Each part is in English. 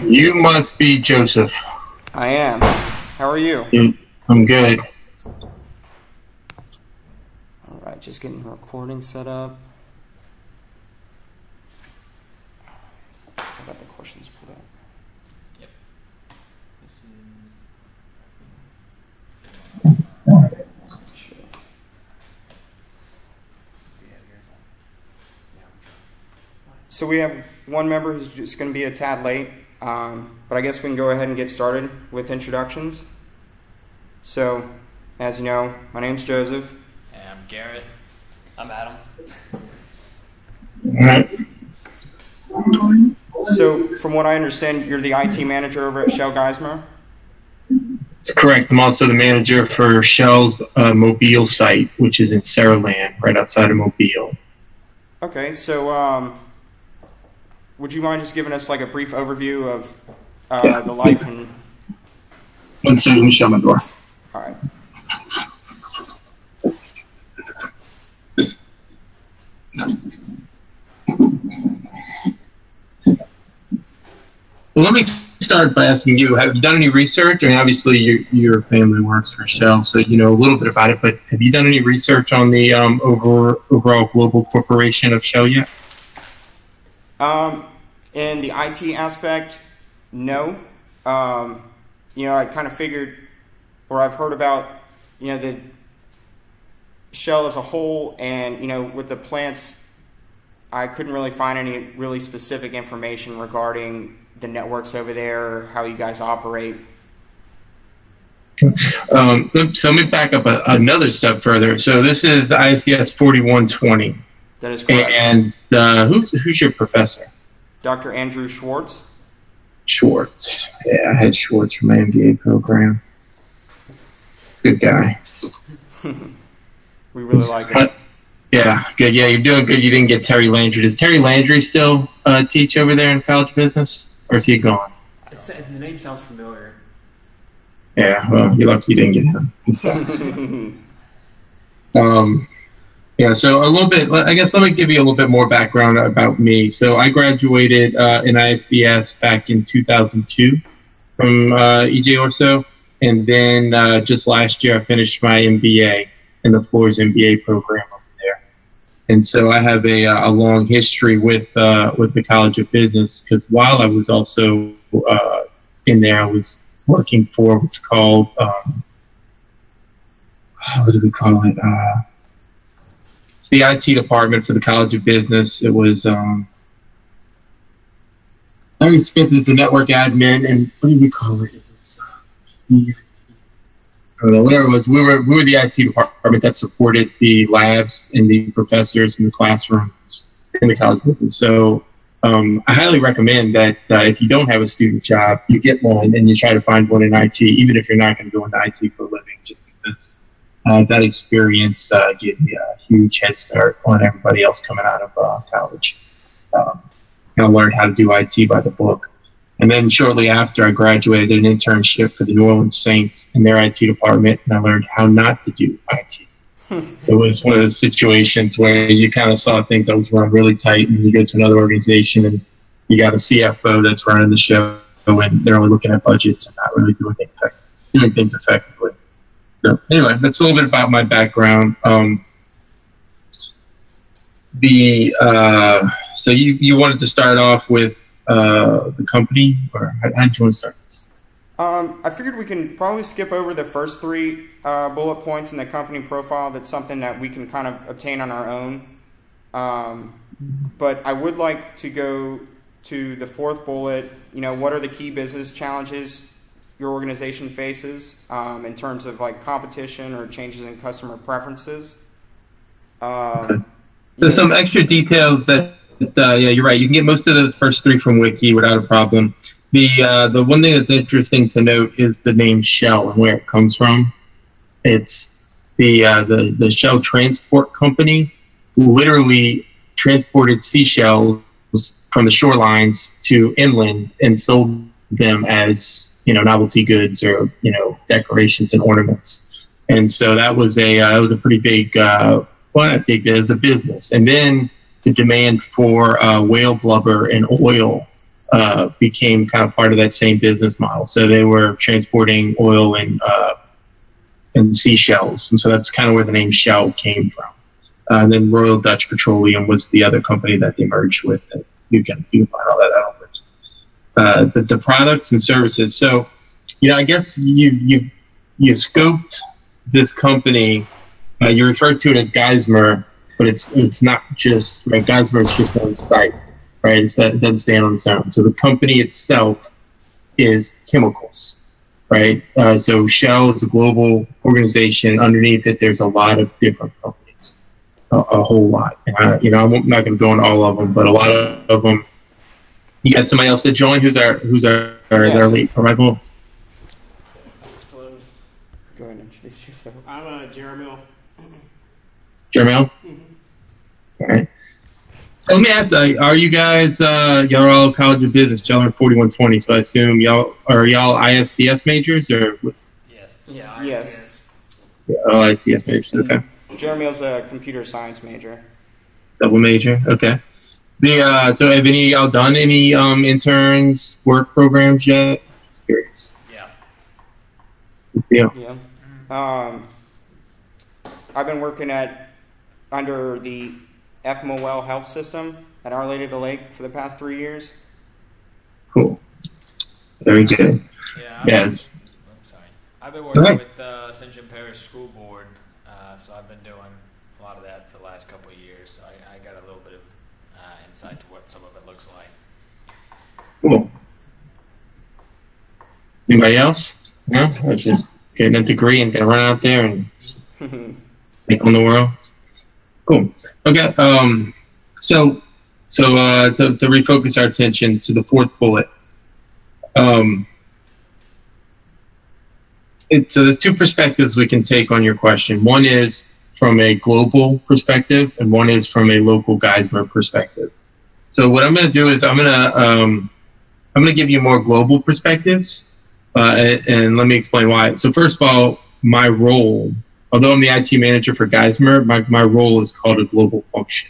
You must be Joseph. I am. How are you? I'm good. All right, just getting the recording set up. I got the questions pulled up. Yep. This is... Sure. So we have one member who's just going to be a tad late, but I guess we can go ahead and get started with introductions. So, as you know, my name's Joseph. And I'm Garrett. I'm Adam. So, from what I understand, you're the IT manager over at Shell Geismar? That's correct. I'm also the manager for Shell's Mobile site, which is in Saraland, right outside of Mobile. Okay, so would you mind just giving us like a brief overview of the life and... One second, let me shut my door. All right. Well, let me start by asking you, have you done any research? I mean, obviously your family works for Shell, so you know a little bit about it, but have you done any research on the overall global corporation of Shell yet? In the IT aspect, no. You know, I kind of figured, or I've heard about, you know, the Shell as a whole, and, you know, with the plants, I couldn't really find any really specific information regarding the networks over there, or how you guys operate. So let me back up another step further. So this is ICS 4120. That is correct. And who's your professor? Dr. Andrew Schwartz. Schwartz. Yeah, I had Schwartz from my MBA program. Good guy. We really like it. Yeah, good. Yeah, you're doing good. You didn't get Terry Landry. Does Terry Landry still teach over there in College of Business? Or is he gone? The name sounds familiar. Yeah, well, you're lucky you didn't get him. He sucks. Yeah, so a little bit, I guess let me give you a little bit more background about me. So I graduated in ISDS back in 2002 from EJ Orso. And then just last year I finished my MBA in the Floors MBA program over there. And so I have a long history with the College of Business, because while I was also in there, I was working for what's called, what do we call it? The IT department for the College of Business. It was Larry Smith is the network admin, and what do we call it? It was I don't know, whatever it was. We were the IT department that supported the labs and the professors in the classrooms in the College of Business. So I highly recommend that if you don't have a student job, you get one and you try to find one in IT, even if you're not going to go into IT for a living, just because that experience gave me a huge head start on everybody else coming out of college. I learned how to do IT by the book. And then shortly after, I graduated, did an internship for the New Orleans Saints in their IT department, and I learned how not to do IT. It was one of those situations where you kind of saw things that was run really tight, and you go to another organization and you got a CFO that's running the show, and they're only looking at budgets and not really doing things effectively. So anyway, that's a little bit about my background. So you wanted to start off with the company, or how did you want to start this? I figured we can probably skip over the first three bullet points in the company profile. That's something that we can kind of obtain on our own. But I would like to go to the fourth bullet. You know, what are the key business challenges your organization faces in terms of like competition or changes in customer preferences? Okay. So some extra details that, yeah, you're right. You can get most of those first three from Wiki without a problem. The one thing that's interesting to note is the name Shell and where it comes from. It's the Shell Transport Company who literally transported seashells from the shorelines to inland and sold them as, you know, novelty goods or, you know, decorations and ornaments. And so that was a pretty big, well, not big, it was a business. And then the demand for whale blubber and oil became kind of part of that same business model. So they were transporting oil and seashells, and so that's kind of where the name Shell came from. And then Royal Dutch Petroleum was the other company that they merged with. And you can find all that out. The products and services. So, I guess you scoped this company. You referred to it as Geismar, but it's not just right. Geismar is just one site, right? It doesn't stand on its own. So the company itself is chemicals, right? So Shell is a global organization. Underneath it, there's a lot of different companies, a whole lot. And I'm not going to go into all of them, but a lot of them. You got somebody else to join? Who's our late arrival? Hello. Go ahead and introduce yourself. I'm Jeremiel. Jeremiel? Mm-hmm. All right. So let me ask, are you guys, y'all are all College of Business, y'all are 4120, so I assume y'all ISDS majors, or? Yes. Yeah, Yes. Yeah, all ISDS majors, okay. Jeremiel's a computer science major. Double major, okay. So have any of y'all done any interns, work programs yet? Just curious. Yeah. Yeah. Yeah. I've been working under the FMOL health system at Our Lady of the Lake for the past 3 years. Cool. Very good. Yeah. I'm sorry. I've been working with St. John Parish School Board, so I've been doing a lot of that for the last couple of years. So I got a little bit of insight to what some of it looks like. Cool. Anybody else? No? I was just getting a degree and gonna run out there and take on the world. Cool. Okay. So to refocus our attention to the fourth bullet. So there's two perspectives we can take on your question. One is from a global perspective, and one is from a local Geismar perspective. So what I'm going to do is I'm going to give you more global perspectives, and let me explain why. So first of all, my role, although I'm the IT manager for Geismar, my role is called a global function.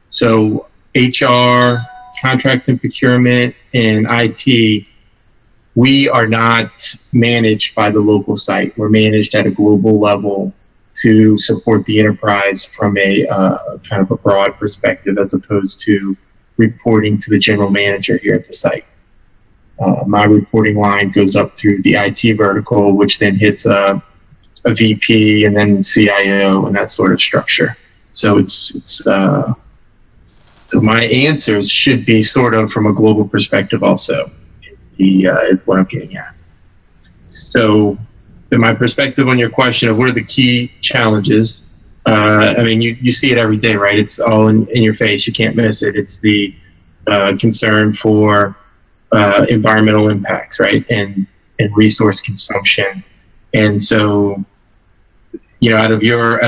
So HR, contracts and procurement, and IT, we are not managed by the local site. We're managed at a global level to support the enterprise from a kind of a broad perspective, as opposed to reporting to the general manager here at the site. My reporting line goes up through the IT vertical, which then hits a VP and then CIO and that sort of structure. So so my answers should be sort of from a global perspective also, is what I'm getting at. So in my perspective on your question of what are the key challenges, I mean, you see it every day, right? It's all in your face. You can't miss it. It's the concern for environmental impacts, right? And resource consumption. And so, out of your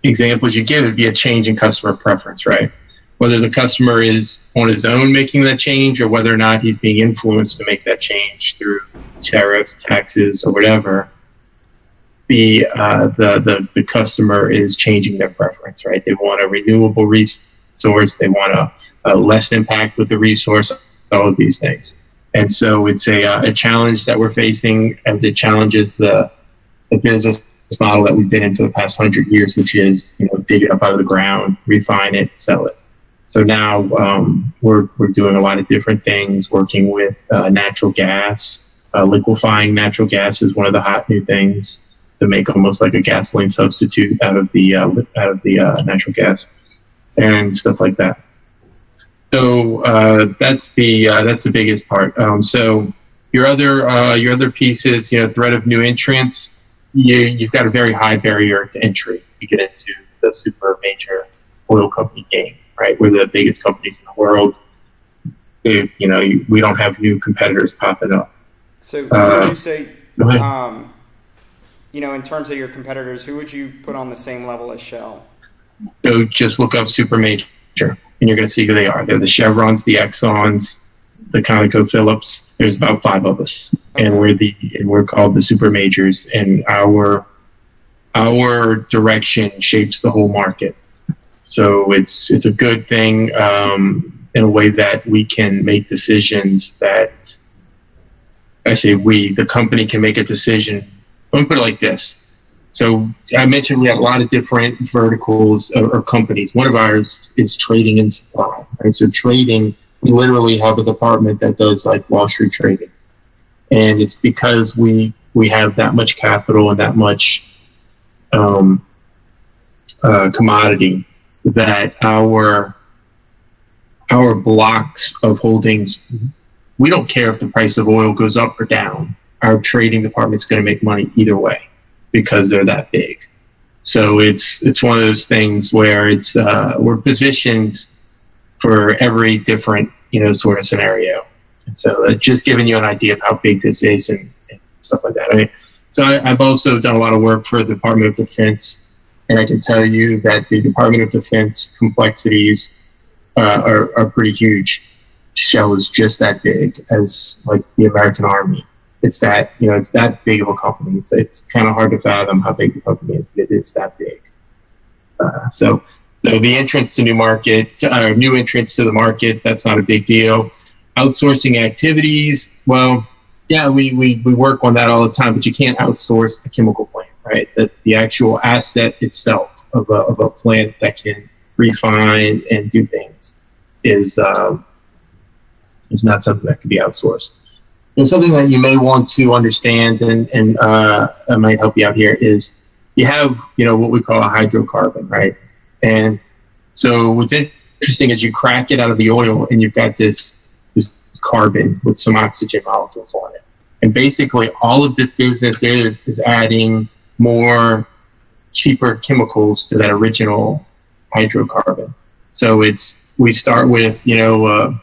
examples you give, it'd be a change in customer preference, right? Whether the customer is on his own making that change, or whether or not he's being influenced to make that change through tariffs, taxes, or whatever, the customer is changing their preference, right? They want a renewable resource. They want a less impact with the resource, all of these things. And so it's a challenge that we're facing as it challenges the business model that we've been in for the past 100 years, which is, dig it up out of the ground, refine it, sell it. So now we're doing a lot of different things, working with natural gas. Liquefying natural gas is one of the hot new things, to make almost like a gasoline substitute out of the natural gas and stuff like that. So that's the biggest part. So your other pieces, threat of new entrants. You've got a very high barrier to entry. You get into the super major oil company game, right? We're the biggest companies in the world. We don't have new competitors popping up. So would you say, in terms of your competitors, who would you put on the same level as Shell? So just look up super major, and you're going to see who they are. They're the Chevrons, the Exxons, the ConocoPhillips. There's about 5 of us, okay. and we're called the super majors. And our direction shapes the whole market. So it's a good thing. in a way that we can make decisions that, I say we, the company can make a decision. Let me put it like this. So I mentioned we have a lot of different verticals or companies. One of ours is trading and supply. Right? So trading, we literally have a department that does like Wall Street trading. And it's because we have that much capital and that much commodity that our blocks of holdings, we don't care if the price of oil goes up or down. Our trading department's going to make money either way because they're that big. So it's one of those things where it's we're positioned for every different sort of scenario. And so just giving you an idea of how big this is and stuff like that. I mean, so I've also done a lot of work for the Department of Defense, and I can tell you that the Department of Defense complexities are pretty huge. Shell is just that big as like the American Army. It's that it's that big of a company. It's kind of hard to fathom how big the company is, but it is that big. So the entrance to new entrance to the market, that's not a big deal. Outsourcing activities, well, yeah, we work on that all the time, but you can't outsource a chemical plant, right? The actual asset itself of a plant that can refine and do things is not something that can be outsourced. And something that you may want to understand, and I might help you out here, is you have what we call a hydrocarbon, right? And so what's interesting is you crack it out of the oil, and you've got this carbon with some oxygen molecules on it. And basically all of this business is adding more cheaper chemicals to that original hydrocarbon. So we start with, and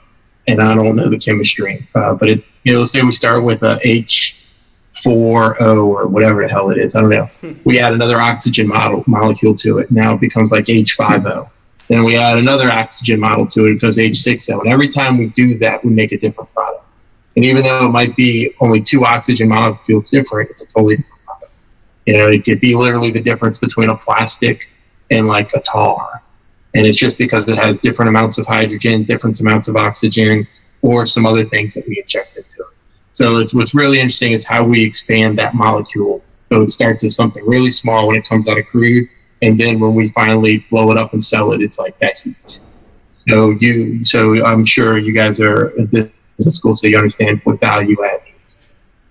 I don't know the chemistry, but let's say we start with a H4O or whatever the hell it is. I don't know. We add another oxygen molecule to it. Now it becomes like H5O. Then we add another oxygen model to it. It goes H6O. And every time we do that, we make a different product. And even though it might be only two oxygen molecules different, it's a totally different product. It could be literally the difference between a plastic and like a tar. And it's just because it has different amounts of hydrogen, different amounts of oxygen, or some other things that we inject into it. So what's really interesting is how we expand that molecule. So it starts as something really small when it comes out of crude. And then when we finally blow it up and sell it, it's like that huge. So I'm sure you guys are in business school, so you understand what value add means.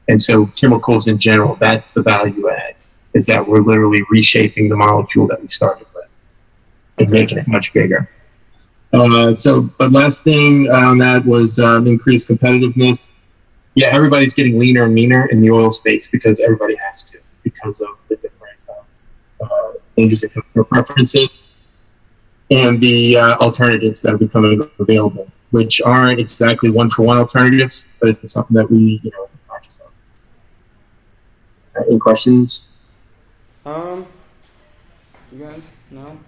And so chemicals in general, that's the value add, is that we're literally reshaping the molecule that we started with and making it much bigger. But last thing on that was increased competitiveness. Yeah, everybody's getting leaner and meaner in the oil space because everybody has to, because of the different changes in customer preferences and the alternatives that are becoming available, which aren't exactly one-for-one alternatives, but it's something that we, conscious of. Any questions? You guys, no?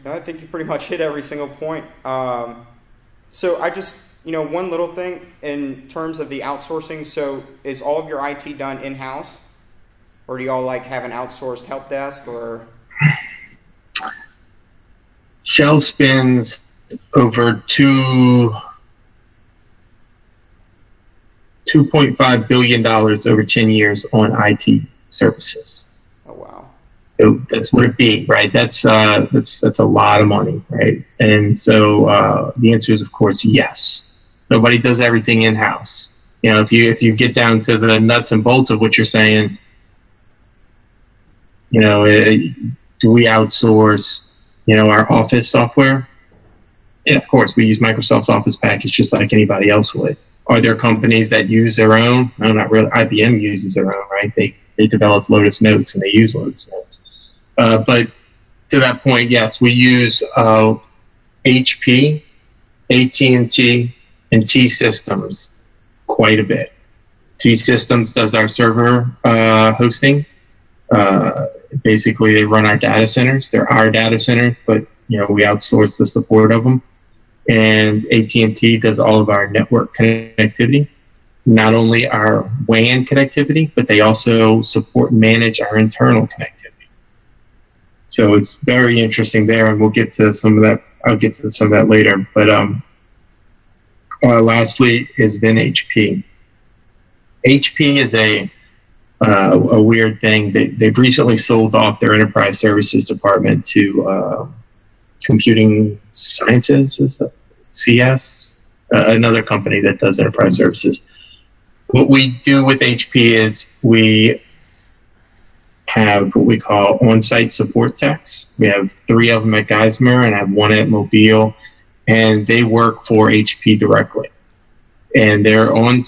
No, I think you pretty much hit every single point. So I just, one little thing in terms of the outsourcing. So is all of your IT done in-house, or do y'all have an outsourced help desk, or? Shell spends over $2.5 billion over 10 years on IT services. Oh wow! So that's what it be, right? That's a lot of money, right? And so the answer is, of course, yes. Nobody does everything in house. If you get down to the nuts and bolts of what you're saying, do we outsource, our Office software? Yeah, of course, we use Microsoft's Office package just like anybody else would. Are there companies that use their own? No, not really. IBM uses their own, right? They developed Lotus Notes and they use Lotus Notes. But to that point, yes, we use HP, AT&T, and T-Systems quite a bit. T-Systems does our server hosting. Basically, they run our data centers. They're our data centers, but we outsource the support of them. And AT&T does all of our network connectivity, not only our WAN connectivity, but they also support and manage our internal connectivity. So it's very interesting there, and we'll get to some of that. I'll get to some of that later. But lastly is then HP. HP is a weird thing. They've recently sold off their enterprise services department to Computing Sciences, CS, another company that does enterprise services. What we do with HP is we have what we call on-site support techs. We have 3 of them at Geismar and I have 1 at Mobile, and they work for HP directly. And they're on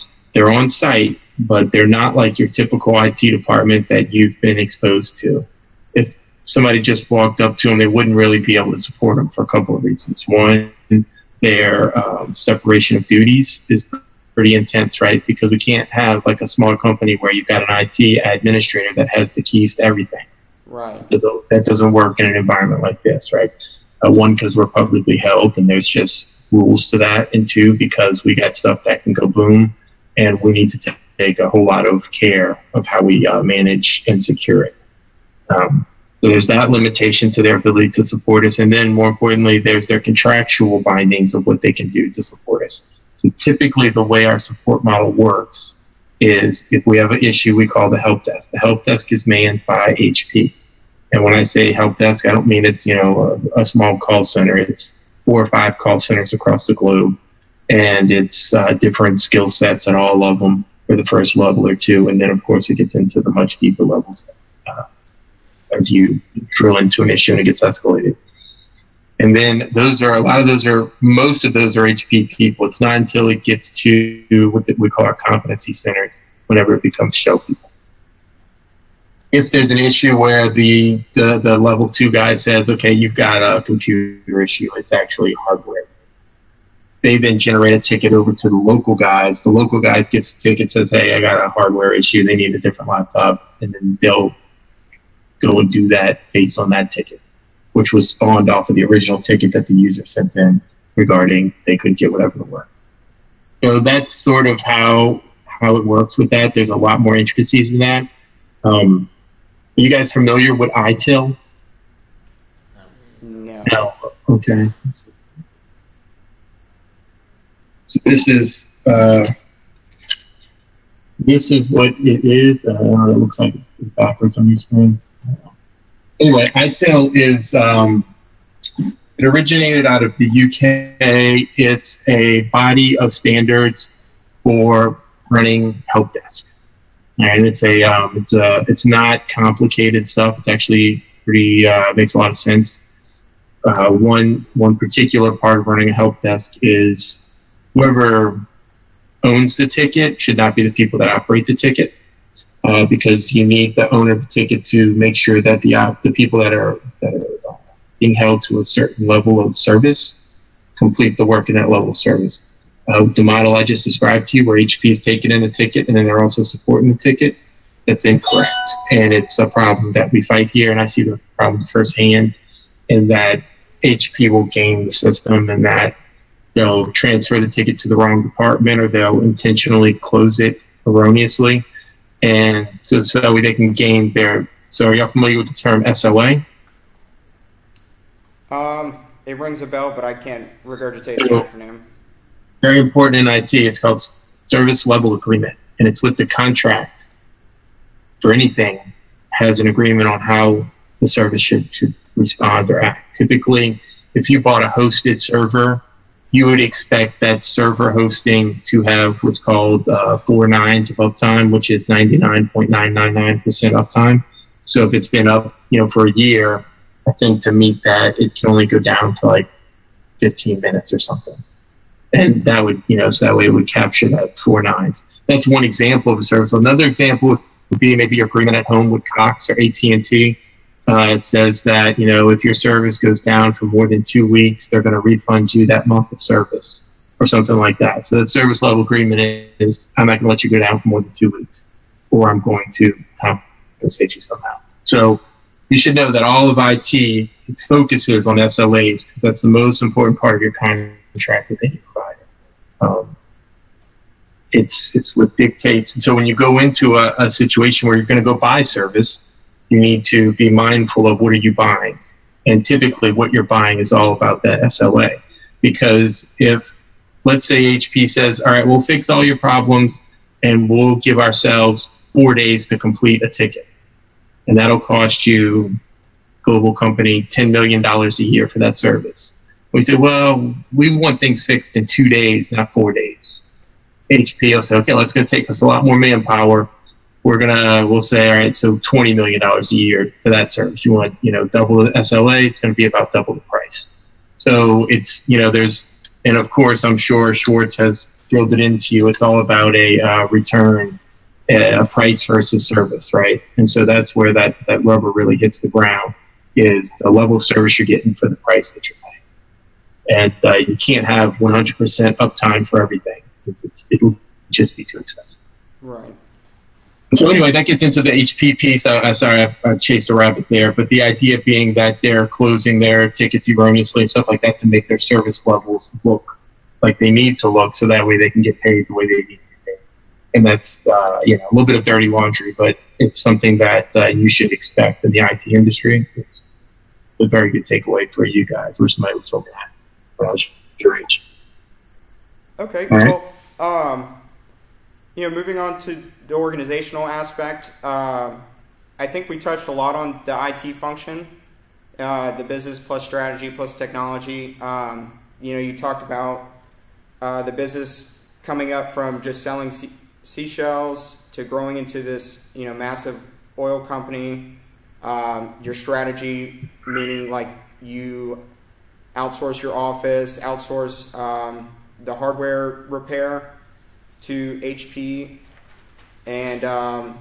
site, but they're not like your typical IT department that you've been exposed to. If somebody just walked up to them, they wouldn't really be able to support them for a couple of reasons. One, their separation of duties is pretty intense, right? Because we can't have like a small company where you've got an IT administrator that has the keys to everything. Right. That doesn't work in an environment like this, right? One, because we're publicly held and there's just rules to that, and 2, because we got stuff that can go boom and we need to take a whole lot of care of how we manage and secure it. So there's that limitation to their ability to support us. And then more importantly, there's their contractual bindings of what they can do to support us. So typically the way our support model works is if we have an issue, we call the help desk. The help desk is manned by HP. And when I say help desk, I don't mean it's, a small call center. It's 4 or 5 call centers across the globe. And it's different skill sets at all of them for the first level or 2. And then, of course, it gets into the much deeper levels as you drill into an issue and it gets escalated. And then most of those are HP people. It's not until it gets to what we call our competency centers, whenever it becomes shell people. If there's an issue where the level 2 guy says, okay, you've got a computer issue, it's actually hardware. They then generate a ticket over to the local guys. The local guys gets a ticket, says, hey, I got a hardware issue. They need a different laptop. And then they'll go and do that based on that ticket, which was spawned off of the original ticket that the user sent in regarding they couldn't get whatever to work. So that's sort of how it works with that. There's a lot more intricacies in that. Are you guys familiar with ITIL? No. Okay. So this is what it is. It looks like it's backwards on your screen. Anyway, ITIL is it originated out of the UK. It's a body of standards for running help desk. And it's not complicated stuff. It's actually pretty makes a lot of sense. One particular part of running a help desk is whoever owns the ticket should not be the people that operate the ticket, because you need the owner of the ticket to make sure that the people that are being held to a certain level of service complete the work in that level of service. The model I just described to you, where HP is taking in the ticket and then they're also supporting the ticket, that's incorrect. And it's a problem that we fight here, and I see the problem firsthand, in that HP will game the system, and that they'll transfer the ticket to the wrong department, or they'll intentionally close it erroneously. And so they can game their... So are y'all familiar with the term SLA? It rings a bell, but I can't regurgitate the acronym. Very important in IT. It's called Service Level Agreement, and it's with the contract for anything has an agreement on how the service should respond or act. Typically, if you bought a hosted server, you would expect that server hosting to have what's called 4 nines of uptime, which is 99.999% uptime. So if it's been up, for a year, I think to meet that, it can only go down to like 15 minutes or something. And that would, so that way it would capture that 4 nines. That's one example of a service. Another example would be maybe your agreement at home with Cox or AT&T. It says that, if your service goes down for more than 2 weeks, they're going to refund you that month of service or something like that. So that service level agreement is, I'm not going to let you go down for more than 2 weeks, or I'm going to compensate you somehow. So you should know that all of IT focuses on SLAs, because that's the most important part of your contract that they provide. It's what dictates. And so when you go into a situation where you're going to go buy service, you need to be mindful of what are you buying. And typically what you're buying is all about that SLA. Because if let's say HP says, all right, we'll fix all your problems and we'll give ourselves 4 days to complete a ticket. And that'll cost you, global company, $10 million a year for that service. We say, well, we want things fixed in 2 days, not 4 days. HP will say, okay, that's going to take us a lot more manpower. We'll say, all right, so $20 million a year for that service. You want, double the SLA, it's going to be about double the price. So it's, and of course, I'm sure Schwartz has drilled it into you. It's all about a return, a price versus service, right? And so that's where that rubber really hits the ground, is the level of service you're getting for the price that you're paying. And you can't have 100% uptime for everything, because it'll just be too expensive. Right. So anyway, that gets into the HP piece. Sorry, I chased a rabbit there, but the idea being that they're closing their tickets erroneously and stuff like that to make their service levels look like they need to look, so that way they can get paid the way they need to get paid. And that's a little bit of dirty laundry, but it's something that you should expect in the IT industry. It's a very good takeaway for you guys, or somebody was told that when I was your age. Okay, right. Well, moving on to the organizational aspect, I think we touched a lot on the IT function, the business plus strategy plus technology. You talked about the business coming up from just selling seashells to growing into this, massive oil company. Your strategy, meaning like you outsource your office, outsource the hardware repair to HP, and I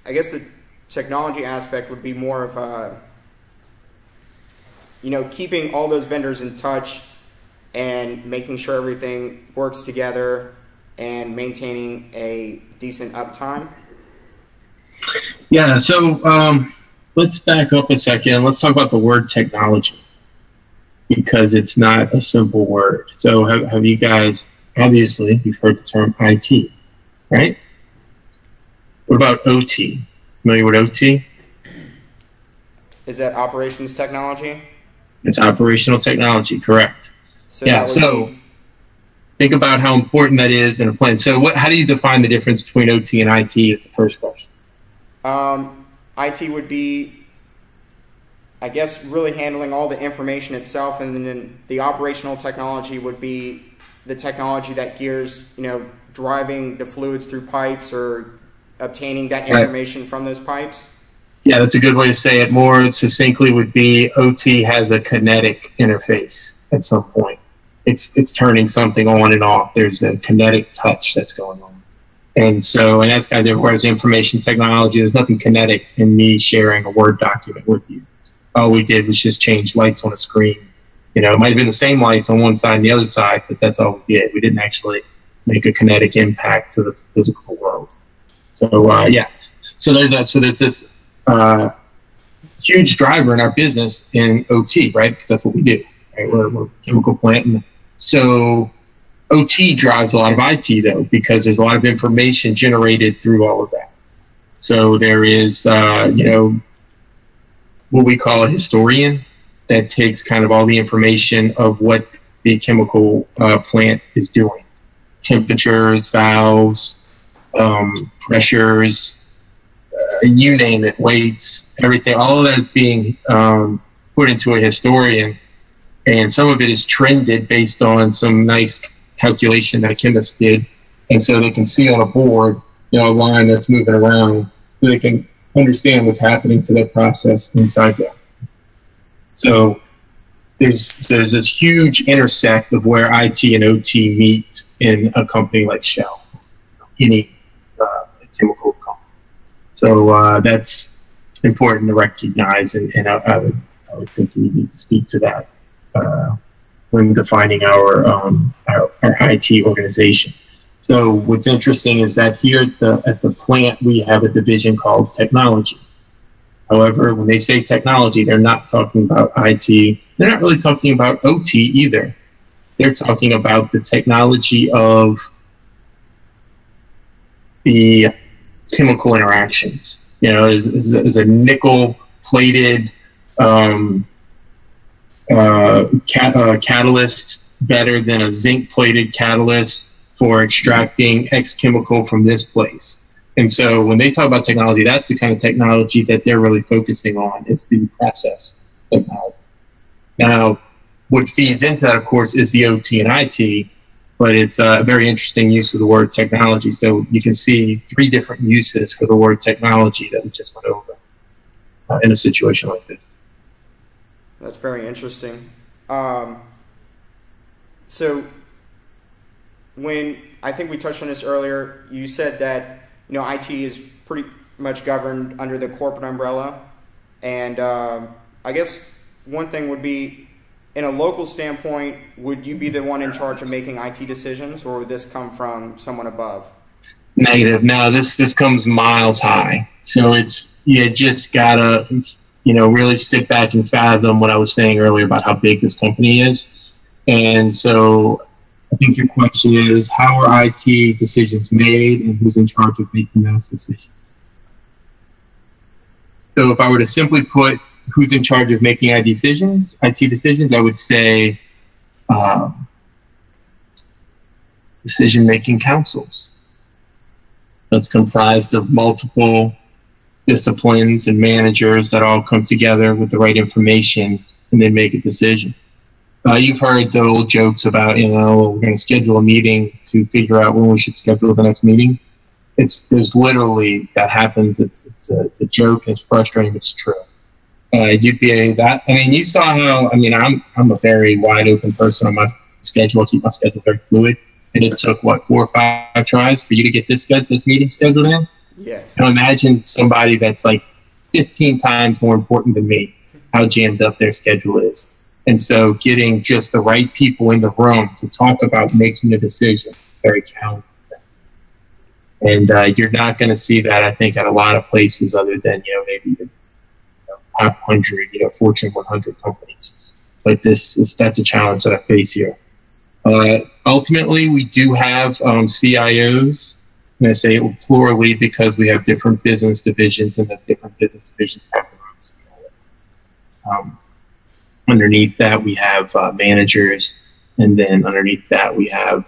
guess the technology aspect would be more of a, keeping all those vendors in touch and making sure everything works together and maintaining a decent uptime. Yeah, so let's back up a second. Let's talk about the word technology, because it's not a simple word. So have you guys, obviously, you've heard the term IT, right? What about OT? Familiar with OT? Is that operations technology? It's operational technology, correct. So think about how important that is in a plan. So how do you define the difference between OT and IT is the first question. IT would be, I guess, really handling all the information itself, and then the operational technology would be the technology that gears, driving the fluids through pipes or obtaining that information from those pipes. Yeah, that's a good way to say it. More succinctly would be OT has a kinetic interface at some point. It's turning something on and off. There's a kinetic touch that's going on. And that's kind of, whereas information technology, there's nothing kinetic in me sharing a Word document with you. All we did was just change lights on a screen. It might have been the same lights on one side and the other side, but that's all we did. We didn't actually make a kinetic impact to the physical world. So so there's this huge driver in our business in OT, right? Because that's what we do. Right? We're a chemical plant, and so OT drives a lot of IT though, because there's a lot of information generated through all of that. So there is what we call a historian that takes kind of all the information of what the chemical plant is doing. Temperatures, valves, pressures, you name it, weights, everything, all of that is being put into a historian. And some of it is trended based on some nice calculation that a chemist did. And so they can see on a board, a line that's moving around, so they can understand what's happening to their process inside there. So there's this huge intersect of where IT and OT meet in a company like Shell, any chemical company. So that's important to recognize, and I would think we need to speak to that when defining our IT organization. So what's interesting is that here at the plant, we have a division called technology. However, when they say technology, they're not talking about IT. They're not really talking about OT either. They're talking about the technology of the chemical interactions. Is a nickel-plated catalyst better than a zinc-plated catalyst for extracting X chemical from this place. And so when they talk about technology, that's the kind of technology that they're really focusing on. It's the process technology. Now, what feeds into that, of course, is the OT and IT, but it's a very interesting use of the word technology. So you can see 3 different uses for the word technology that we just went over in a situation like this. That's very interesting. So when, I think we touched on this earlier, you said that, IT is pretty much governed under the corporate umbrella. And I guess one thing would be, in a local standpoint, would you be the one in charge of making IT decisions, or would this come from someone above? Negative. No, this comes miles high. So you just gotta, really sit back and fathom what I was saying earlier about how big this company is. And so I think your question is, how are IT decisions made and who's in charge of making those decisions? So if I were to simply put who's in charge of making IT decisions, I would say decision-making councils. That's comprised of multiple disciplines and managers that all come together with the right information and then make a decision. You've heard the old jokes about, we're going to schedule a meeting to figure out when we should schedule the next meeting. There's literally, that happens. It's a joke. It's frustrating. It's true. You'd be that. You saw how, I'm a very wide open person on my schedule. I keep my schedule very fluid. And it took, 4 or 5 tries for you to get this meeting scheduled in? Yes. Now imagine somebody that's like 15 times more important than me, how jammed up their schedule is. And so getting just the right people in the room to talk about making a decision, very challenging. And you're not going to see that, I think, at a lot of places other than, maybe the 500, Fortune 100 companies. But that's a challenge that I face here. Ultimately, we do have CIOs, and I say it plurally because we have different business divisions, and the different business divisions have their own CIO. Underneath that, we have managers, and then underneath that, we have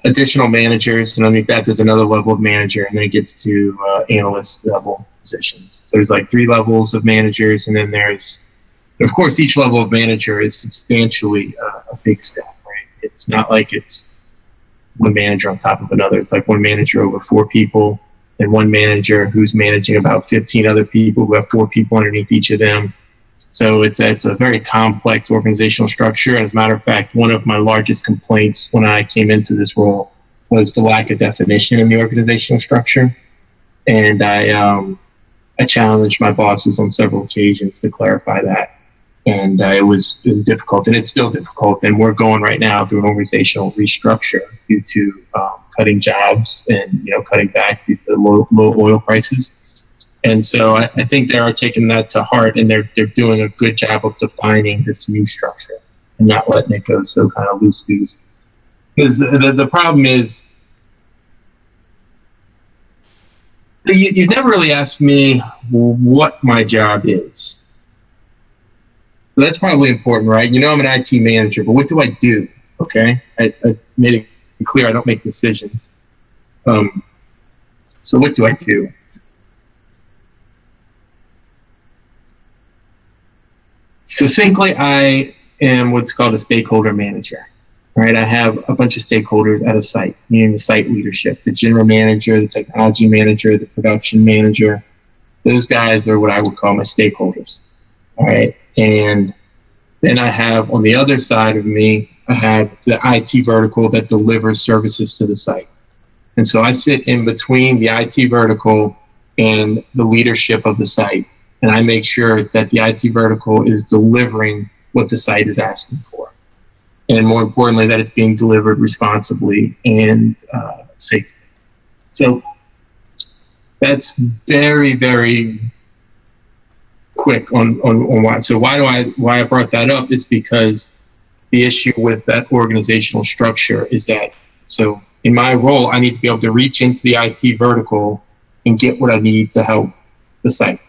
additional managers, and underneath that, there's another level of manager, and then it gets to analyst level positions. So there's like 3 levels of managers, and then there's, of course, each level of manager is substantially a big staff, right? It's not like it's one manager on top of another. It's like one manager over 4 people, and one manager who's managing about 15 other people who have 4 people underneath each of them. So it's a very complex organizational structure. As a matter of fact, one of my largest complaints when I came into this role was the lack of definition in the organizational structure. And I challenged my bosses on several occasions to clarify that. And it was difficult, and it's still difficult. And we're going right now through an organizational restructure due to cutting jobs and cutting back due to low oil prices. And so I think they are taking that to heart, and they're doing a good job of defining this new structure and not letting it go so kind of loose-goose. Because the problem is, you've never really asked me what my job is. So that's probably important, right? I'm an IT manager, but what do I do? Okay, I made it clear I don't make decisions. So what do I do? Succinctly, I am what's called a stakeholder manager. Right, I have a bunch of stakeholders at a site, meaning the site leadership, the general manager, the technology manager, the production manager. Those guys are what I would call my stakeholders. All right, and then I have on the other side of me, I have the IT vertical that delivers services to the site. And so I sit in between the IT vertical and the leadership of the site. And I make sure that the IT vertical is delivering what the site is asking for. And more importantly, that it's being delivered responsibly and safely. So that's very, very quick on why. So why I brought that up is because the issue with that organizational structure is that, so in my role, I need to be able to reach into the IT vertical and get what I need to help the site.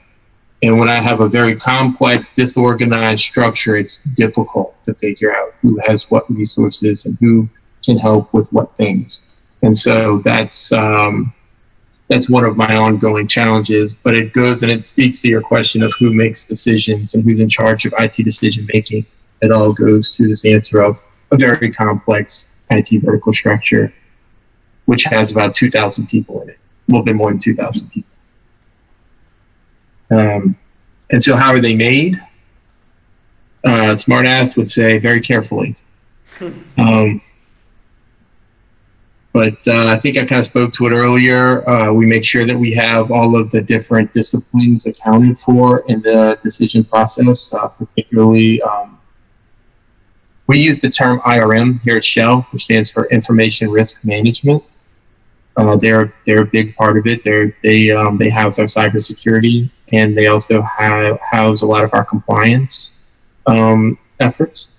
And when I have a very complex, disorganized structure, it's difficult to figure out who has what resources and who can help with what things. And so that's one of my ongoing challenges. But it goes and it speaks to your question of who makes decisions and who's in charge of IT decision making. It all goes to this answer of a very complex IT vertical structure, which has about 2,000 people in it, a little bit more than 2,000 people. And so how are they made? Smartass would say very carefully. But I think I kind of spoke to it earlier. We make sure that we have all of the different disciplines accounted for in the decision process, particularly we use the term IRM here at Shell, which stands for Information Risk Management. They're a big part of it. They house our cybersecurity, and they also house a lot of our compliance efforts.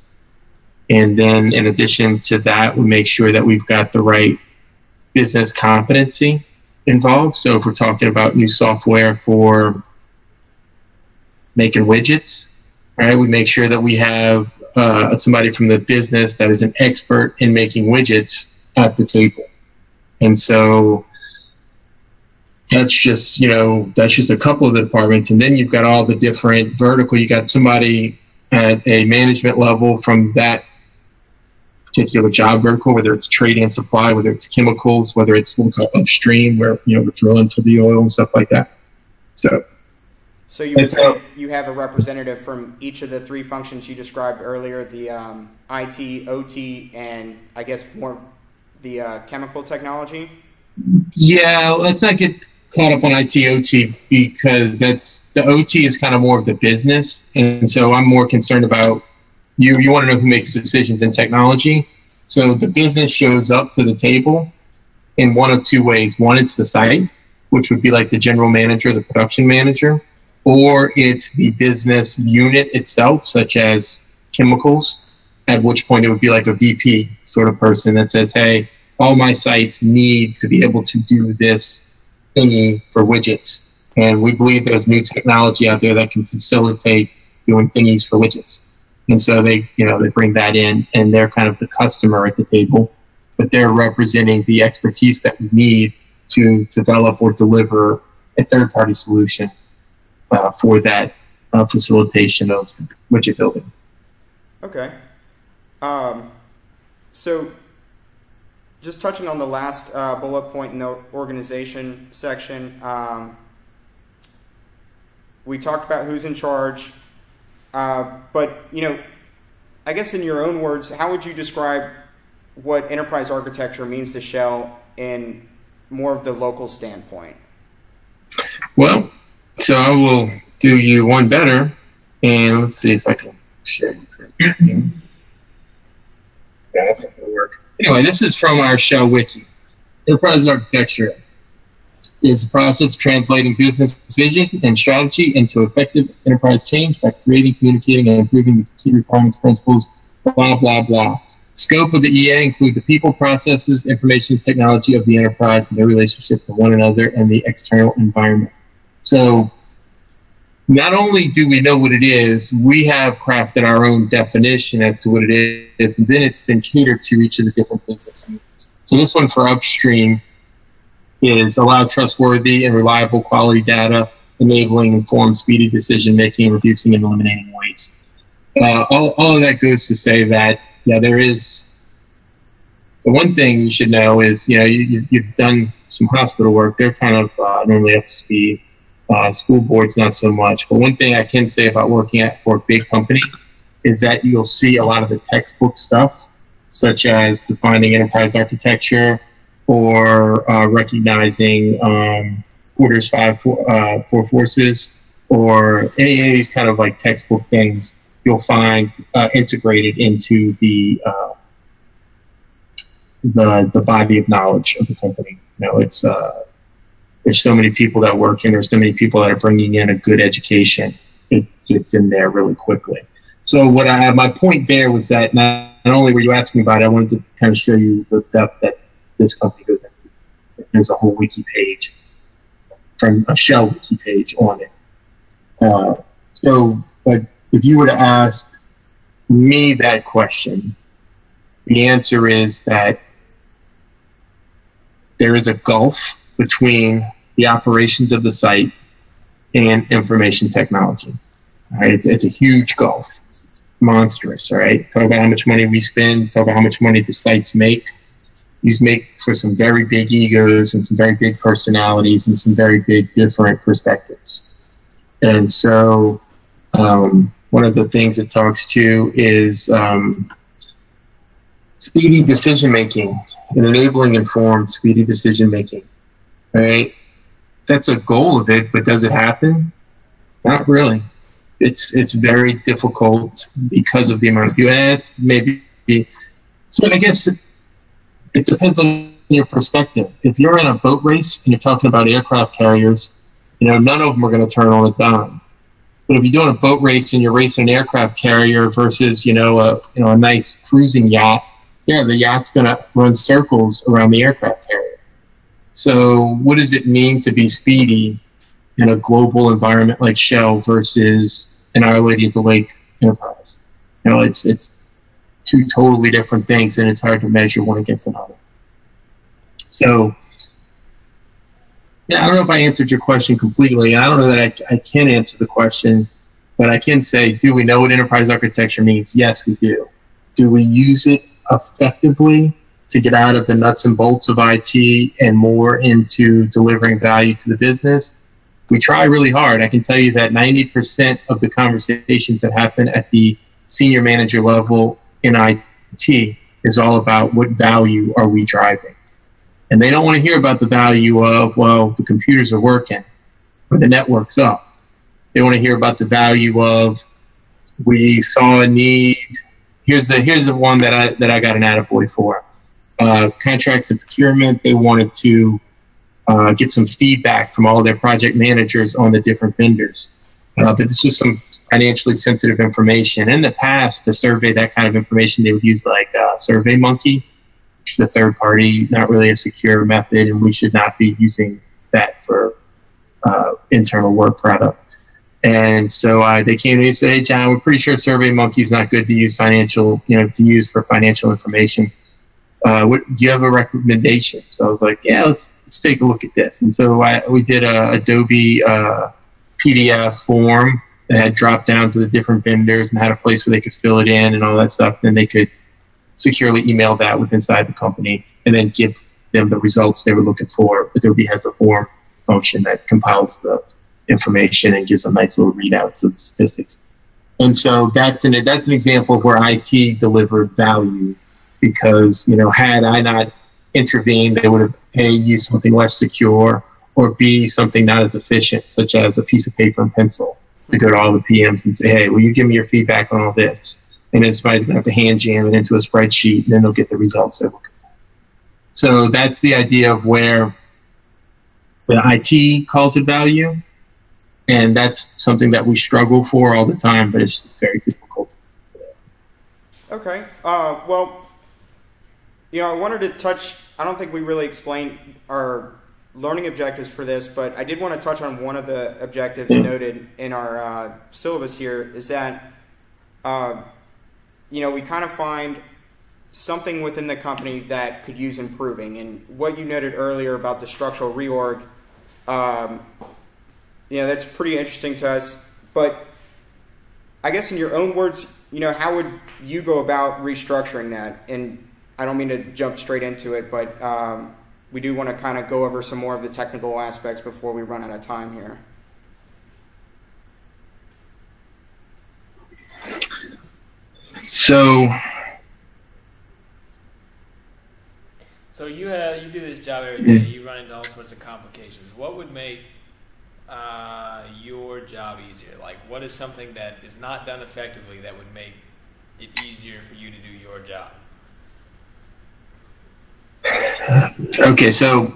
And then in addition to that, we make sure that we've got the right business competency involved. So if we're talking about new software for making widgets, right, we make sure that we have somebody from the business that is an expert in making widgets at the table. And so that's just a couple of the departments. And then you've got all the different vertical. You got somebody at a management level from that particular job vertical, whether it's trading and supply, whether it's chemicals, whether it's what we call upstream, where we're drilling for the oil and stuff like that. So you would say you have a representative from each of the three functions you described earlier, the IT, OT, and I guess more the chemical technology? Yeah, let's not get caught up on IT, OT, because the OT is kind of more of the business. And so I'm more concerned about you want to know who makes decisions in technology. So the business shows up to the table in one of two ways. One, it's the site, which would be like the general manager, the production manager, or it's the business unit itself, such as chemicals, at which point it would be like a VP sort of person that says, hey, all my sites need to be able to do this thingy for widgets. And we believe there's new technology out there that can facilitate doing thingies for widgets. And so they bring that in, and they're kind of the customer at the table, but they're representing the expertise that we need to develop or deliver a third-party solution for that facilitation of widget building. Okay. So just touching on the last bullet point in the organization section, we talked about who's in charge, but I guess in your own words, how would you describe what enterprise architecture means to Shell in more of the local standpoint? Well, so I will do you one better, and let's see if I can share. Yeah, that's not going to work. Anyway, this is from our Shell Wiki. Enterprise architecture is the process of translating business vision and strategy into effective enterprise change by creating, communicating, and improving the key requirements, principles, blah, blah, blah. Scope of the EA include the people, processes, information, and technology of the enterprise and their relationship to one another and the external environment. So not only do we know what it is, we have crafted our own definition as to what it is, and then it's been catered to each of the different business units. So this one for upstream is allow trustworthy and reliable quality data, enabling informed, speedy decision-making, reducing and eliminating waste. All of that goes to say that, yeah, there is. So one thing you should know is, you've done some hospital work. They're kind of normally up to speed. School boards, not so much. But one thing I can say about working for a big company is that you'll see a lot of the textbook stuff, such as defining enterprise architecture or recognizing orders 5-4 forces, or any of these kind of like textbook things you'll find integrated into the body of knowledge of the company. It's there's so many people that work in, there's so many people that are bringing in a good education. It gets in there really quickly. So my point there was that not only were you asking about it, I wanted to kind of show you the depth that this company goes into. There's a whole wiki page from a Shell wiki page on it. But if you were to ask me that question, the answer is that there is a gulf between the operations of the site and information technology. All right, it's a huge gulf. It's monstrous. All right, talk about how much money we spend. Talk about how much money the sites make. These make for some very big egos and some very big personalities and some very big different perspectives. And so one of the things it talks to is speedy decision-making and enabling informed, speedy decision-making, right? That's a goal of it, but does it happen? Not really. It's very difficult because of the amount of people. And it's maybe, so I guess it depends on your perspective. If you're in a boat race and you're talking about aircraft carriers, none of them are going to turn on a dime. But if you're doing a boat race and you're racing an aircraft carrier versus, a nice cruising yacht, yeah, the yacht's going to run circles around the aircraft carrier. So what does it mean to be speedy in a global environment like Shell versus an Our Lady of the Lake enterprise? It's two totally different things, and it's hard to measure one against another. So, yeah, I don't know if I answered your question completely. I don't know that I can answer the question, but I can say, do we know what enterprise architecture means? Yes, we do. Do we use it effectively to get out of the nuts and bolts of IT and more into delivering value to the business? We try really hard. I can tell you that 90% of the conversations that happen at the senior manager level in IT is all about what value are we driving. And they don't want to hear about the value of, well, the computers are working or the network's up. They want to hear about the value of, we saw a need. Here's the one that I got an attaboy for. Contracts and procurement. They wanted to get some feedback from all their project managers on the different vendors. But this was some financially sensitive information. In the past, to survey that kind of information, they would use like SurveyMonkey, which is a third party, not really a secure method, and we should not be using that for internal work product. And so they came to me and said, "Hey, John, we're pretty sure SurveyMonkey is not good to use to use for financial information. Do you have a recommendation?" So I was like, "Yeah, let's take a look at this." And so we did a Adobe PDF form that had drop downs of the different vendors and had a place where they could fill it in and all that stuff. Then they could securely email that with inside the company and then give them the results they were looking for. Adobe has a form function that compiles the information and gives a nice little readouts of the statistics. And so that's an example of where IT delivered value, because had I not intervened, they would have A, used something less secure, or B, something not as efficient, such as a piece of paper and pencil, to go to all the PMs and say, "Hey, will you give me your feedback on all this?" And then somebody's going to have to hand jam it into a spreadsheet, and then they'll get the results they're looking for. So that's the idea of where the IT calls it value. And that's something that we struggle for all the time, but it's very difficult. Okay. Well, I wanted to touch, I don't think we really explained our learning objectives for this, but I did want to touch on one of the objectives noted in our syllabus here, is that, we kind of find something within the company that could use improving. And what you noted earlier about the structural reorg, that's pretty interesting to us. But I guess in your own words, how would you go about restructuring that? And I don't mean to jump straight into it, but we do want to kind of go over some more of the technical aspects before we run out of time here. So you do this job every day. You run into all sorts of complications. What would make your job easier? Like, what is something that is not done effectively that would make it easier for you to do your job? Okay, so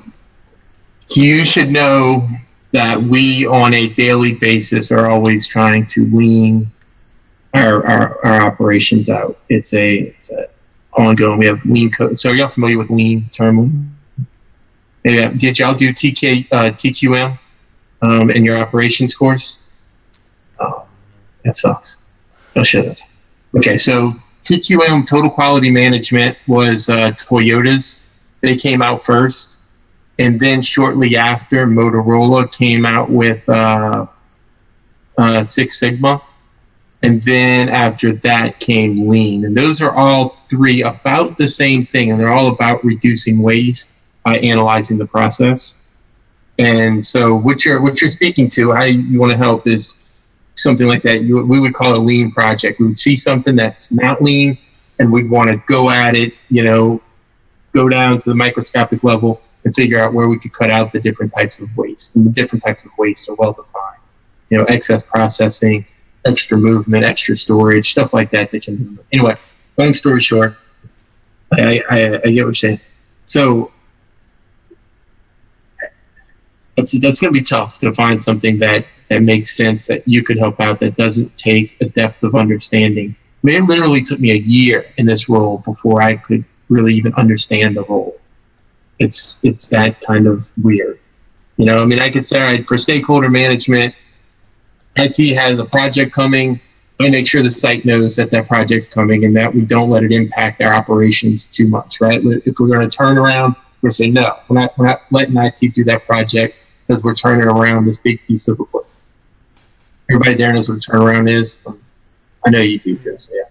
you should know that we, on a daily basis, are always trying to lean our operations out. It's a ongoing. We have lean code. So are y'all familiar with lean term? Yeah. Did y'all do TQM in your operations course? That sucks. I should have. Okay, so TQM, Total Quality Management, was Toyota's. They came out first. And then shortly after, Motorola came out with Six Sigma. And then after that came Lean. And those are all three about the same thing. And they're all about reducing waste by analyzing the process. And so what you're speaking to, how you want to help is something like that. We would call it a Lean project. We would see something that's not Lean, and we'd want to go at it, go down to the microscopic level and figure out where we could cut out the different types of waste. And the different types of waste are well defined. Excess processing, extra movement, extra storage, stuff like that can be. Anyway, long story short, I get what you're saying. So that's going to be tough to find something that makes sense, that you could help out, that doesn't take a depth of understanding. I mean, it literally took me a year in this role before I could really even understand the role. It's that kind of weird. I could say, all right, for stakeholder management, IT has a project coming. I make sure the site knows that project's coming and that we don't let it impact our operations too much, right? If we're going to turn around, we're saying, no, we're not letting IT do that project because we're turning around this big piece of equipment. Everybody there knows what a turnaround is. I know you do, so yeah.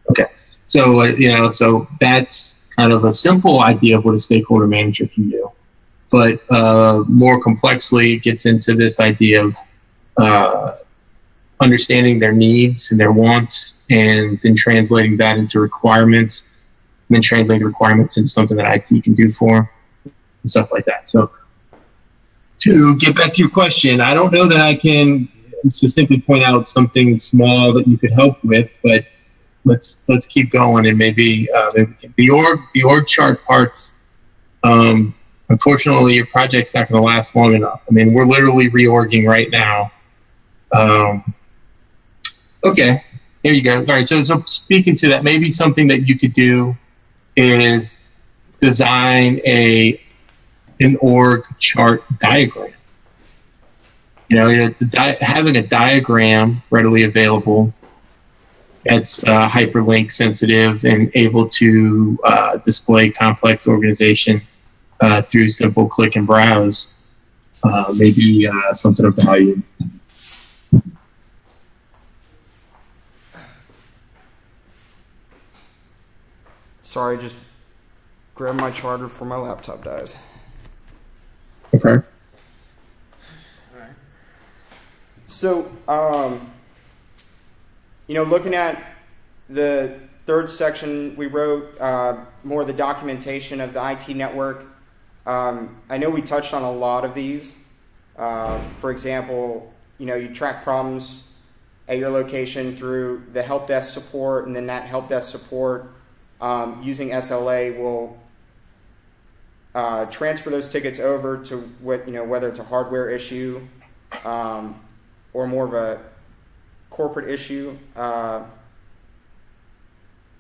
Okay. So, so that's kind of a simple idea of what a stakeholder manager can do. But more complexly, it gets into this idea of understanding their needs and their wants, and then translating that into requirements, and then translating the requirements into something that IT can do for them, and stuff like that. So to get back to your question, I don't know that I can succinctly point out something small that you could help with, but let's keep going, and maybe the org chart parts. Unfortunately, your project's not going to last long enough. I mean, we're literally reorging right now. Okay, here you go. All right, so speaking to that, maybe something that you could do is design an org chart diagram. Having a diagram readily available that's hyperlink sensitive and able to display complex organization through simple click and browse may be something of value. Sorry, just grab my charger before my laptop dies. Okay. So, looking at the third section, we wrote more of the documentation of the IT network. I know we touched on a lot of these. For example, you track problems at your location through the help desk support, and then that help desk support using SLA will transfer those tickets over to whether it's a hardware issue or more of a corporate issue.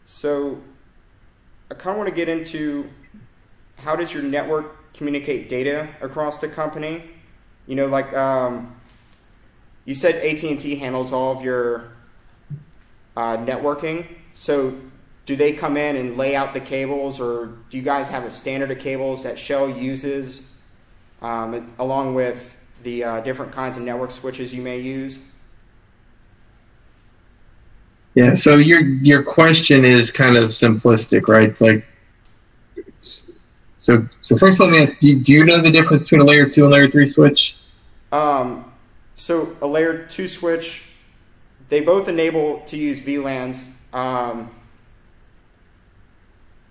So I kind of want to get into, how does your network communicate data across the company? You said AT&T handles all of your networking. So do they come in and lay out the cables, or do you guys have a standard of cables that Shell uses along with the different kinds of network switches you may use? Yeah, so your question is kind of simplistic, right? So first let me ask, do you know the difference between a layer 2 and layer 3 switch? So a layer 2 switch, they both enable to use VLANs,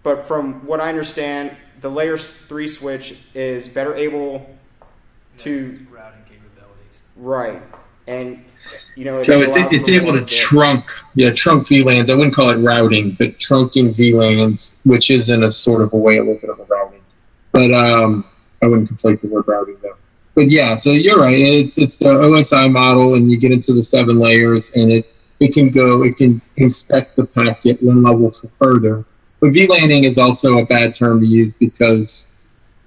but from what I understand, the layer 3 switch is better able to routing capabilities. Right, and so it's able to trunk VLANs. I wouldn't call it routing, but trunking VLANs, which is in a sort of a way a little bit of a routing. But I wouldn't conflate the word routing though. But yeah, so you're right. It's the OSI model, and you get into the 7 layers, and it can inspect the packet one level further. But VLANing is also a bad term to use, because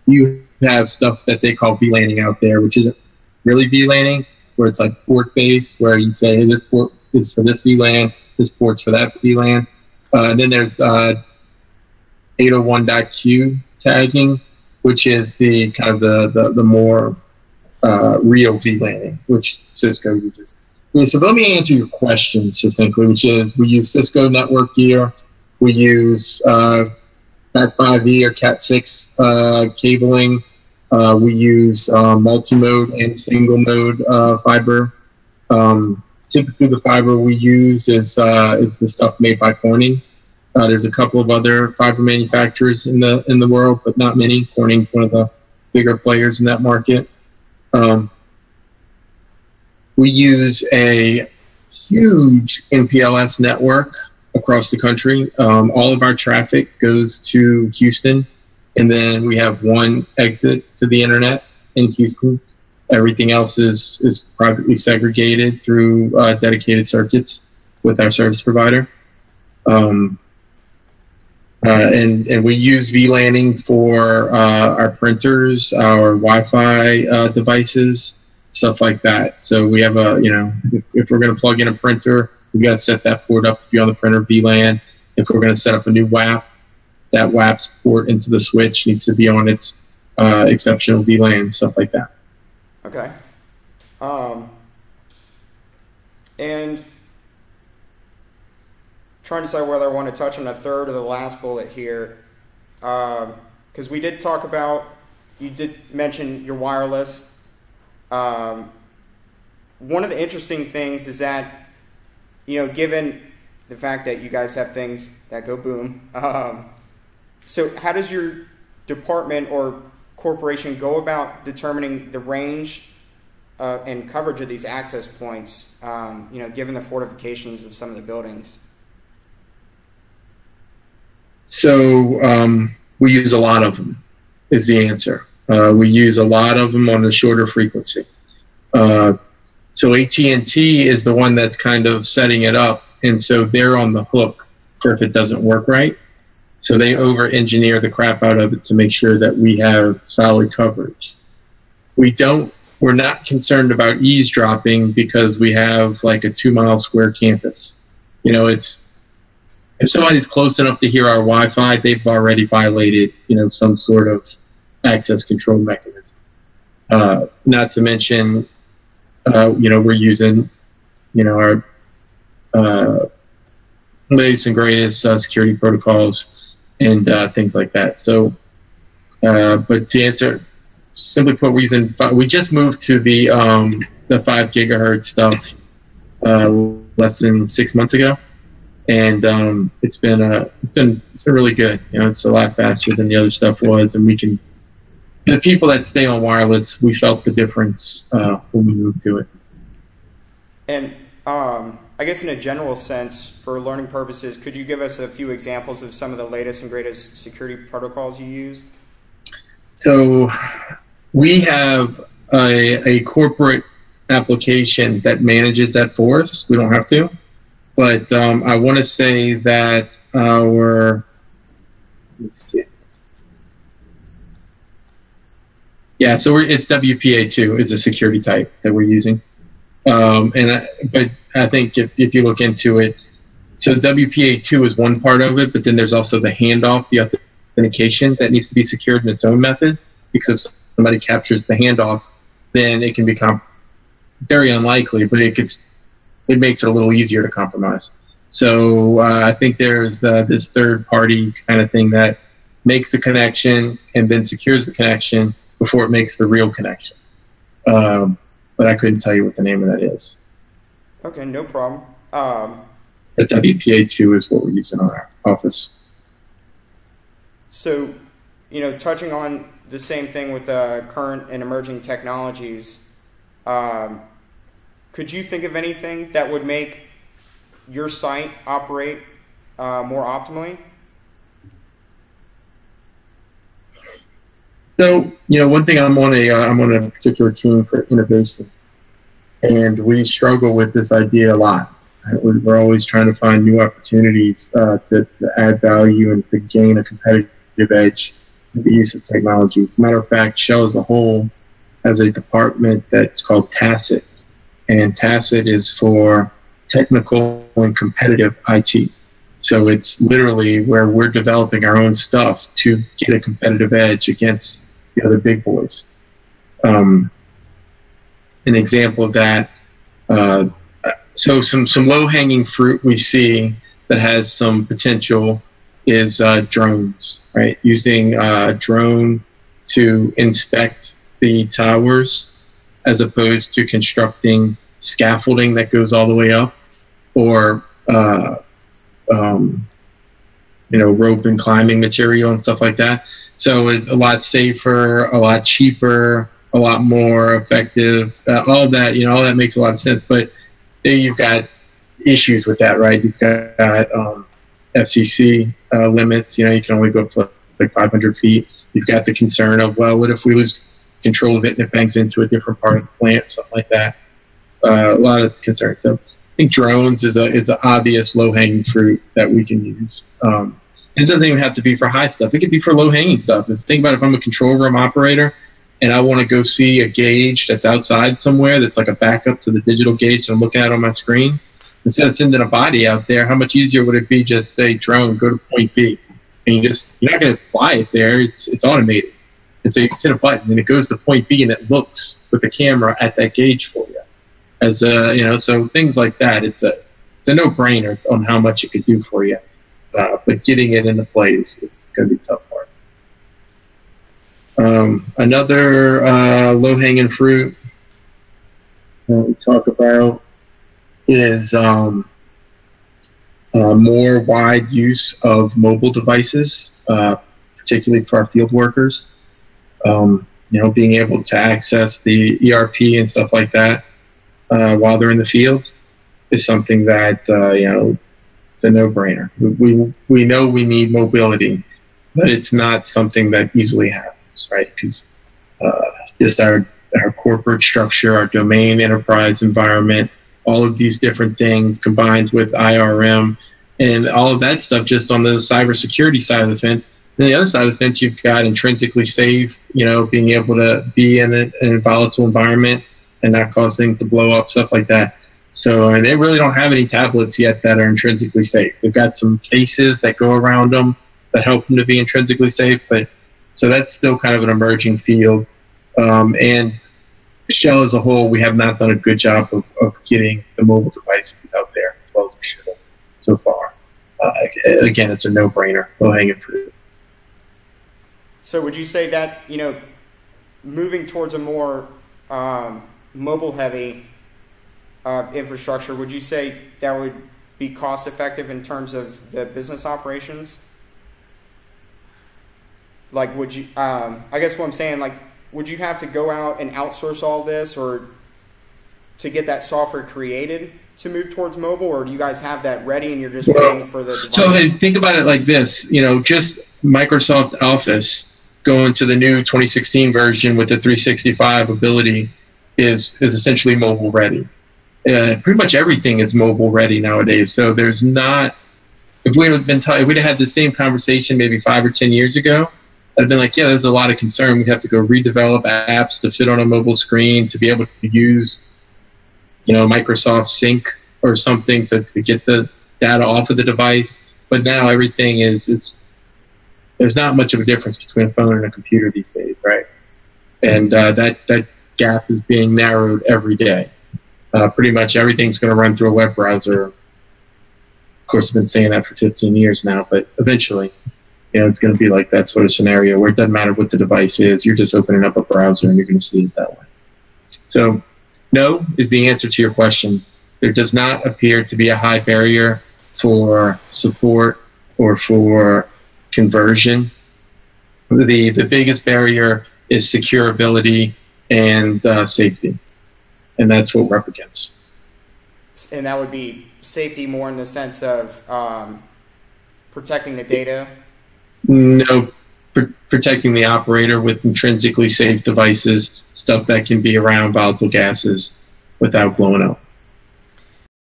you have stuff that they call VLANing out there, which isn't really VLANing, where it's like port based, where you say, hey, is for this VLAN, this port's for that VLAN. And then there's 801.q tagging, which is the kind of the more real VLANing, which Cisco uses. Okay, so let me answer your questions succinctly, which is we use Cisco network gear, we use Cat5e or Cat6 cabling, we use multi-mode and single mode fiber. Typically, the fiber we use is the stuff made by Corning. There's a couple of other fiber manufacturers in the world, but not many. Corning's one of the bigger players in that market. We use a huge MPLS network across the country. All of our traffic goes to Houston, and then we have one exit to the internet in Houston. Everything else is privately segregated through dedicated circuits with our service provider. And we use VLANing for our printers, our Wi-Fi devices, stuff like that. So we have if we're going to plug in a printer, we got to set that port up to be on the printer VLAN. If we're going to set up a new WAP, that WAP's port into the switch needs to be on its exceptional VLAN, stuff like that. Okay. And trying to decide whether I want to touch on the third or the last bullet here, because we did talk about, you did mention your wireless. One of the interesting things is that, given the fact that you guys have things that go boom, so how does your department or corporation go about determining the range and coverage of these access points, given the fortifications of some of the buildings? So we use a lot of them is the answer. We use a lot of them on a shorter frequency. So AT&T is the one that's kind of setting it up, and so they're on the hook for if it doesn't work right. So they over-engineer the crap out of it to make sure that we have solid coverage. We're not concerned about eavesdropping because we have like a 2-mile square campus. If somebody's close enough to hear our Wi-Fi, they've already violated, some sort of access control mechanism. Not to mention, we're using, our latest and greatest security protocols and things like that. So, but to answer, simply put, we just moved to the 5 gigahertz stuff less than 6 months ago. And it's been really good. It's a lot faster than the other stuff was, and the people that stay on wireless, we felt the difference when we moved to it. And I guess in a general sense, for learning purposes, could you give us a few examples of some of the latest and greatest security protocols you use? So we have a corporate application that manages that for us. We don't have to. But I want to say that it's WPA2 is a security type that we're using. But I think if you look into it, so WPA2 is one part of it, but then there's also the handoff, the authentication that needs to be secured in its own method, because if somebody captures the handoff, then it can become very unlikely, but it makes it a little easier to compromise. So I think there's this third-party kind of thing that makes the connection and then secures the connection before it makes the real connection. But I couldn't tell you what the name of that is. Okay, no problem. But WPA2 is what we're using on our office. So, touching on the same thing with current and emerging technologies, could you think of anything that would make your site operate more optimally? So, one thing, I'm on a particular team for innovation, and we struggle with this idea a lot. We're always trying to find new opportunities to add value and to gain a competitive edge with the use of technology. As a matter of fact, Shell as a whole has a department that's called Tacit. And Tacit is for technical and competitive IT. So it's literally where we're developing our own stuff to get a competitive edge against the other big boys. An example of that, so some low-hanging fruit we see that has some potential is drones, right? Using drone to inspect the towers as opposed to constructing scaffolding that goes all the way up, or rope and climbing material and stuff like that. So it's a lot safer, a lot cheaper, a lot more effective. All of that, all that makes a lot of sense. But then you've got issues with that, right? You've got FCC limits. You can only go up to like 500 feet. You've got the concern of, well, what if we lose control of it and it bangs into a different part of the plant, or something like that. A lot of concerns. So I think drones is an obvious low-hanging fruit that we can use. It doesn't even have to be for high stuff. It could be for low-hanging stuff. Think about if I'm a control room operator and I want to go see a gauge that's outside somewhere that's like a backup to the digital gauge that I'm looking at on my screen. Instead of sending a body out there, how much easier would it be just say, drone, go to point B? And you're not going to fly it there. It's automated. And so you can hit a button and it goes to point B and it looks with the camera at that gauge for you. So things like that, it's a no-brainer on how much it could do for you. But getting it into play is going to be a tough part. Another low-hanging fruit that we talk about is more wide use of mobile devices, particularly for our field workers. Being able to access the ERP and stuff like that while they're in the field is something that it's a no-brainer. We know we need mobility, but it's not something that easily happens, right? Because just our corporate structure, our domain enterprise environment, all of these different things combined with IRM and all of that stuff just on the cybersecurity side of the fence. And the other side of the fence, you've got intrinsically safe, being able to be in a volatile environment and not cause things to blow up, stuff like that. So, and they really don't have any tablets yet that are intrinsically safe. They've got some cases that go around them that help them to be intrinsically safe, but so that's still kind of an emerging field. And Shell as a whole, we have not done a good job of getting the mobile devices out there as well as we should have so far. Again, it's a no-brainer, low-hanging fruit. So would you say that, moving towards a more mobile-heavy infrastructure, would you say that would be cost-effective in terms of the business operations? Like, would you, I guess what I'm saying, like, would you have to go out and outsource all this or to get that software created to move towards mobile, or do you guys have that ready and you're just waiting for the device? So think about it like this, just Microsoft Office going to the new 2016 version with the 365 ability is essentially mobile ready. Pretty much everything is mobile ready nowadays. So there's not, if we'd have had the same conversation maybe 5 or 10 years ago, I'd been like, yeah, there's a lot of concern. We'd have to go redevelop apps to fit on a mobile screen to be able to use, Microsoft Sync or something to get the data off of the device. But now everything is there's not much of a difference between a phone and a computer these days, right? And that gap is being narrowed every day. Pretty much everything's going to run through a web browser. Of course, I've been saying that for 15 years now, but eventually, it's going to be like that sort of scenario where it doesn't matter what the device is. You're just opening up a browser and you're going to see it that way. So no is the answer to your question. There does not appear to be a high barrier for support or for conversion. The biggest barrier is securability and safety. And that's what we're up against. And that would be safety more in the sense of protecting the data? No, protecting the operator with intrinsically safe devices, stuff that can be around volatile gases without blowing up.